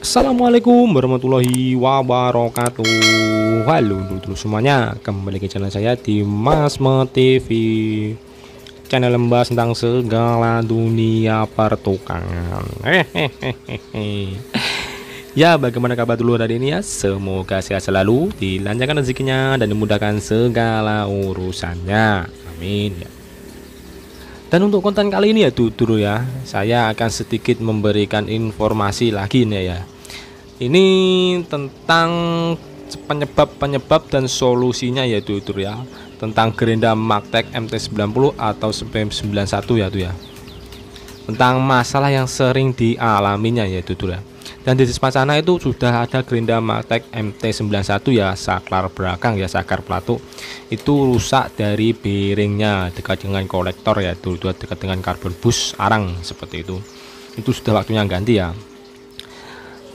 Assalamualaikum warahmatullahi wabarakatuh. Halo dulu semuanya, kembali ke channel saya di Masme TV, channel lembas tentang segala dunia pertukangan. Hehehe. Ya, bagaimana kabar dulu hari ini ya? Semoga sehat selalu, dilancarkan rezekinya dan dimudahkan segala urusannya. Amin ya. Dan untuk konten kali ini ya dulu ya, saya akan sedikit memberikan informasi lagi nih ya. Ini tentang penyebab dan solusinya ya dulu ya, tentang gerinda Magtek MT90 atau SPM91 ya tuh ya. Tentang masalah yang sering dialaminya ya dulu ya. Dan di depan sana itu sudah ada gerinda Magtek MT91 ya, saklar belakang ya, saklar pelatuk itu rusak dari bearingnya dekat dengan kolektor ya, dulu dekat dengan karbon bus arang seperti itu sudah waktunya ganti ya.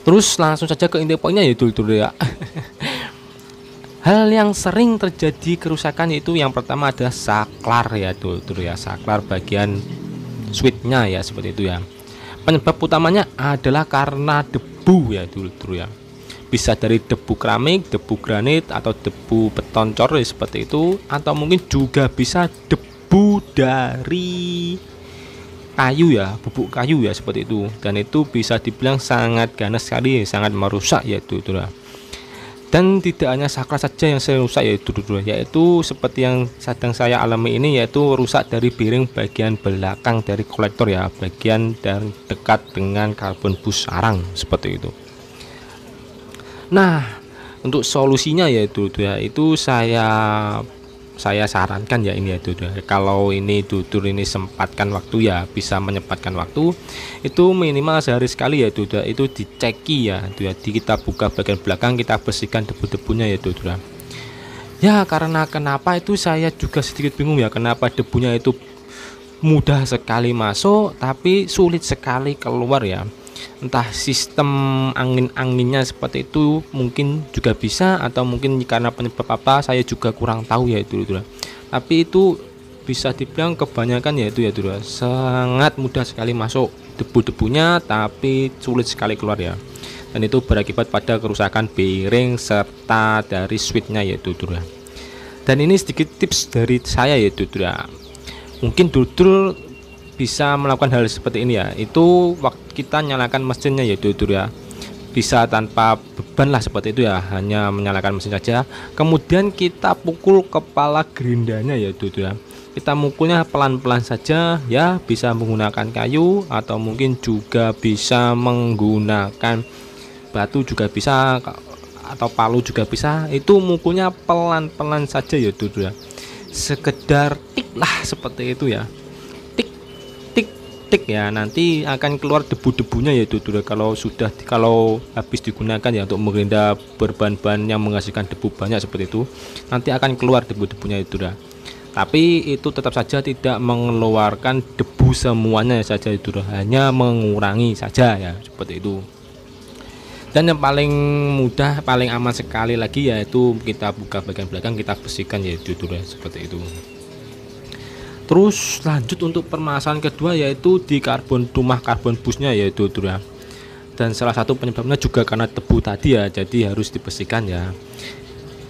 Terus langsung saja ke inti poinnya ya dulu ya. Hal yang sering terjadi kerusakan itu yang pertama ada saklar ya dulu ya, saklar bagian switchnya ya seperti itu ya. Penyebab utamanya adalah karena debu ya dulu ya. Bisa dari debu keramik, debu granit, atau debu beton cor seperti itu, atau mungkin juga bisa debu dari kayu ya, bubuk kayu ya seperti itu. Dan itu bisa dibilang sangat ganas sekali, sangat merusak ya dulu ya. Dan tidak hanya saklar saja yang sering rusak yaitu seperti yang sedang saya alami ini, yaitu rusak dari bearing bagian belakang dari kolektor ya, bagian dan dekat dengan karbon bus sarang seperti itu. Nah, untuk solusinya yaitu itu saya sarankan ya ini ya kalau ini ini sempatkan waktu ya, bisa menyempatkan waktu itu minimal sehari sekali ya itu diceki ya kita buka bagian belakang, kita bersihkan debu-debunya ya ya. Karena kenapa itu saya juga sedikit bingung ya, kenapa debunya itu mudah sekali masuk tapi sulit sekali keluar ya. Entah sistem angin-anginnya seperti itu mungkin juga bisa, atau mungkin karena penyebab apa saya juga kurang tahu ya itu. Tapi itu bisa dibilang kebanyakan ya sangat mudah sekali masuk debu-debunya tapi sulit sekali keluar ya. Dan itu berakibat pada kerusakan bearing serta dari switchnya ya Dan ini sedikit tips dari saya ya mungkin dulu bisa melakukan hal seperti ini ya, itu waktu kita nyalakan mesinnya ya ya, bisa tanpa beban lah seperti itu ya, hanya menyalakan mesin saja, kemudian kita pukul kepala gerindanya ya ya. Kita mukulnya pelan-pelan saja ya, bisa menggunakan kayu atau mungkin juga bisa menggunakan batu juga bisa, atau palu juga bisa. Itu mukulnya pelan-pelan saja ya ya, sekedar tik lah seperti itu ya, tik ya, nanti akan keluar debu-debunya ya kalau habis digunakan ya untuk mengerinda berbahan-bahan yang menghasilkan debu banyak seperti itu, nanti akan keluar debu-debunya itu tapi itu tetap saja tidak mengeluarkan debu semuanya saja hanya mengurangi saja ya seperti itu. Dan yang paling mudah, paling aman sekali lagi yaitu kita buka bagian belakang, kita bersihkan ya seperti itu. Terus lanjut untuk permasalahan kedua yaitu di karbon busnya yaitu ya. Dan salah satu penyebabnya juga karena debu tadi ya, jadi harus dibersihkan ya.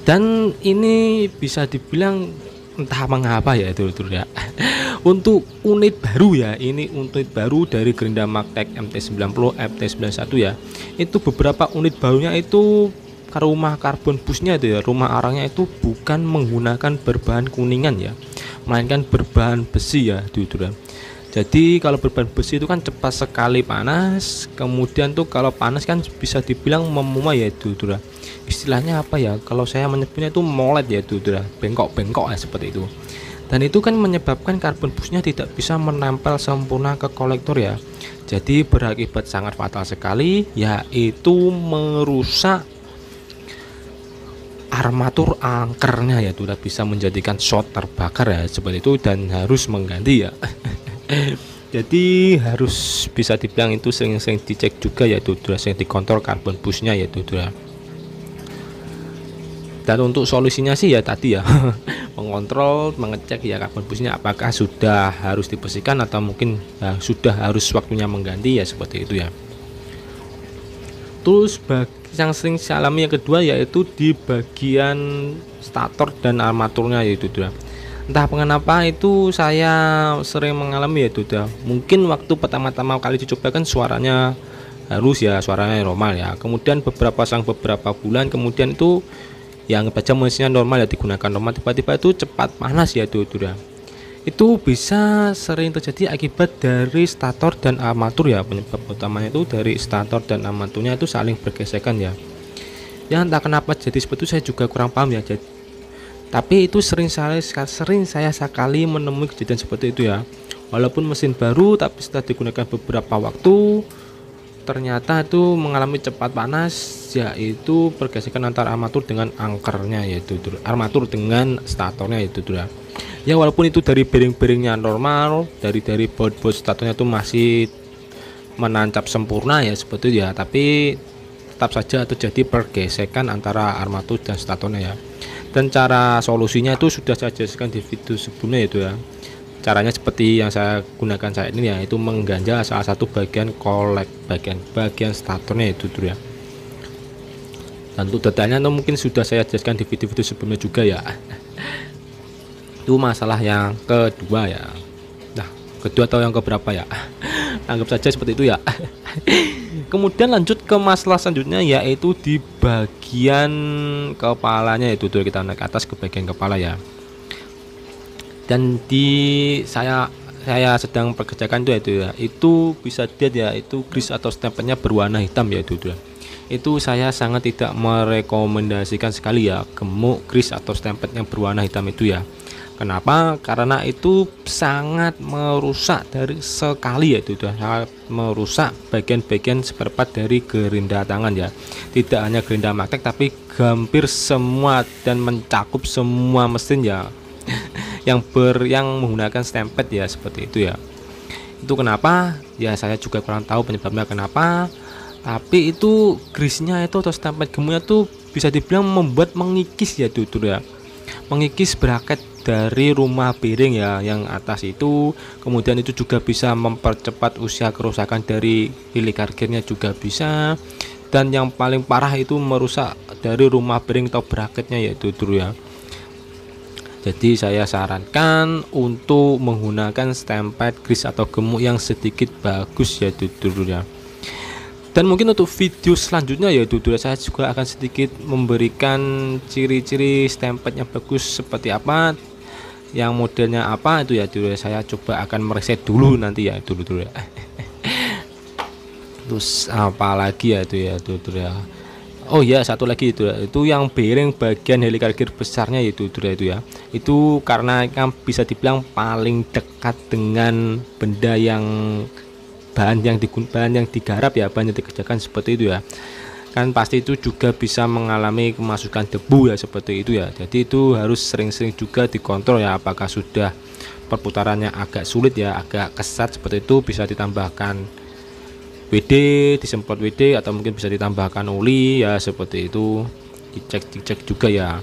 Dan ini bisa dibilang entah mengapa ya itu ya. Untuk unit baru ya, ini unit baru dari gerinda Magtek MT90 MT91 ya. Itu beberapa unit barunya itu rumah karbon busnya itu ya, rumah arangnya itu bukan menggunakan berbahan kuningan ya, melainkan berbahan besi ya Jadi kalau berbahan besi itu kan cepat sekali panas, kemudian tuh kalau panas kan bisa dibilang memuai ya istilahnya apa ya, kalau saya menyebutnya itu molet ya bengkok-bengkok ya seperti itu. Dan itu kan menyebabkan karbon busnya tidak bisa menempel sempurna ke kolektor ya, jadi berakibat sangat fatal sekali, yaitu merusak armatur angkernya ya bisa menjadikan short terbakar ya seperti itu, dan harus mengganti ya. Jadi harus bisa dibilang itu sering-sering dicek juga ya sering dikontrol karbon busnya ya Dan untuk solusinya sih ya tadi ya mengontrol, mengecek ya karbon busnya apakah sudah harus dibersihkan atau mungkin sudah harus waktunya mengganti ya seperti itu ya. Terus yang sering saya alami yang kedua yaitu di bagian stator dan armaturnya yaitu ya. Entah kenapa itu saya sering mengalami yaitu ya. Mungkin waktu pertama-tama kali dicoba kan suaranya harus ya, suaranya normal ya. Kemudian beberapa bulan kemudian itu yang baca mesinnya normal ya, digunakan normal, tiba-tiba itu cepat panas ya itu ya. Itu bisa sering terjadi akibat dari stator dan armatur ya. Penyebab utamanya itu dari stator dan armaturnya itu saling bergesekan ya. Ya entah kenapa jadi seperti itu, saya juga kurang paham ya. Tapi itu sering saya sekali menemui kejadian seperti itu ya. Walaupun mesin baru tapi setelah digunakan beberapa waktu ternyata itu mengalami cepat panas, yaitu pergesekan antara armatur dengan angkernya yaitu armatur dengan statornya itu ya. Ya walaupun itu dari bearing-bearingnya normal, dari baut statornya itu masih menancap sempurna ya seperti itu ya, tapi tetap saja terjadi pergesekan antara armatur dan statornya ya. Dan cara solusinya itu sudah saya jelaskan di video sebelumnya itu ya. Caranya seperti yang saya gunakan saat ini ya, itu mengganjal salah satu bagian kolek, bagian statornya itu ya. Dan untuk detailnya mungkin sudah saya jelaskan di video-video sebelumnya juga ya. Itu masalah yang kedua ya. Nah, kedua atau yang keberapa ya? Anggap saja seperti itu ya. Kemudian lanjut ke masalah selanjutnya yaitu di bagian kepalanya, itu tuh kita naik ke atas ke bagian kepala ya. Dan saya sedang pekerjakan itu ya, itu bisa dilihat ya, itu grease atau stempelnya berwarna hitam ya itu ya. Itu saya sangat tidak merekomendasikan sekali ya, gemuk grease atau stempel yang berwarna hitam itu ya. Kenapa? Karena itu sangat merusak sekali ya itu sangat merusak bagian-bagian seperempat dari gerinda tangan ya. Tidak hanya gerinda magnet tapi hampir semua dan mencakup semua mesin ya. yang menggunakan stempel ya seperti itu ya. Itu kenapa? Ya saya juga kurang tahu penyebabnya kenapa. Tapi itu grease-nya itu atau stempel gemuknya tuh bisa dibilang membuat mengikis ya itu ya. Mengikis bracket dari rumah bearing ya yang atas itu, kemudian itu juga bisa mempercepat usia kerusakan dari helical gearnya juga bisa, dan yang paling parah itu merusak dari rumah bearing atau bracketnya yaitu ya. Jadi saya sarankan untuk menggunakan stempel grease atau gemuk yang sedikit bagus yaitu ya. Dan mungkin untuk video selanjutnya yaitu saya juga akan sedikit memberikan ciri-ciri stempel yang bagus seperti apa, yang modelnya apa itu ya saya coba akan mereset dulu nanti ya itu ya. Terus apa lagi ya itu ya. Oh ya, satu lagi itu yang bearing bagian helical gear besarnya itu ya. Itu karena kan bisa dibilang paling dekat dengan benda yang bahan yang digarap ya, bahan yang dikerjakan seperti itu ya. Kan pasti itu juga bisa mengalami kemasukan debu ya seperti itu ya. Jadi itu harus sering-sering juga dikontrol ya, apakah sudah perputarannya agak sulit ya, agak kesat seperti itu, bisa ditambahkan WD, disemprot WD, atau mungkin bisa ditambahkan oli ya seperti itu, dicek juga ya.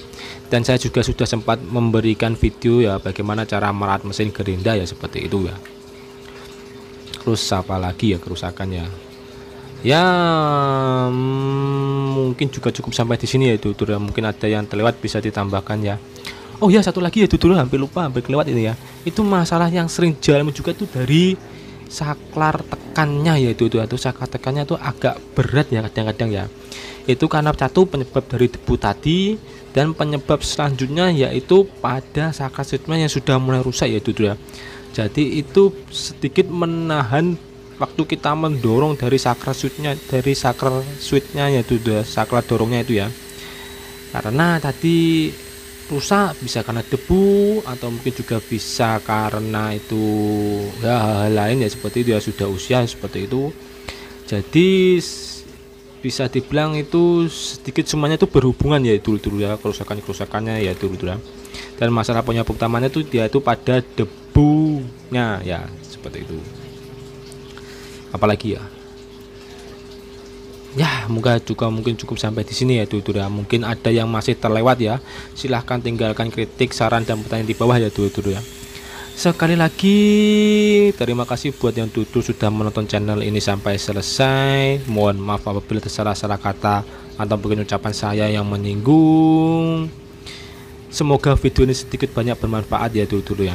Dan saya juga sudah sempat memberikan video ya bagaimana cara merawat mesin gerinda ya seperti itu ya. Terus apa lagi ya kerusakannya ya, mungkin juga cukup sampai di sini ya itu ya. Mungkin ada yang terlewat bisa ditambahkan ya. Oh ya, satu lagi ya itu hampir kelewat ini ya. Itu masalah yang sering jalan juga tuh dari saklar tekannya yaitu atau saklar tekannya tuh agak berat ya kadang-kadang ya. Itu karena satu penyebab dari debu tadi, dan penyebab selanjutnya yaitu pada saklar switchnya yang sudah mulai rusak yaitu ya. Jadi itu sedikit menahan waktu kita mendorong dari saklar switchnya yaitu saklar dorongnya itu ya. Karena tadi rusak, bisa karena debu atau mungkin juga bisa karena itu ya hal lain ya seperti itu ya, sudah usia seperti itu. Jadi bisa dibilang itu sedikit semuanya itu berhubungan ya itu ya, kerusakannya ya itu ya. Dan masalah penyebab utamanya itu dia itu pada debunya ya seperti itu. Apalagi ya, mungkin cukup sampai di sini ya itu ya. Mungkin ada yang masih terlewat ya, silahkan tinggalkan kritik, saran dan pertanyaan di bawah ya itu ya. Sekali lagi terima kasih buat yang tutur sudah menonton channel ini sampai selesai. Mohon maaf apabila tersalah-salah kata atau mungkin ucapan saya yang menyinggung. Semoga video ini sedikit banyak bermanfaat ya tutur ya.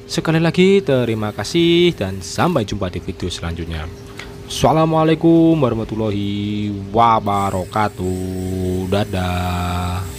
Sekali lagi terima kasih dan sampai jumpa di video selanjutnya. Assalamualaikum warahmatullahi wabarakatuh. Dadah.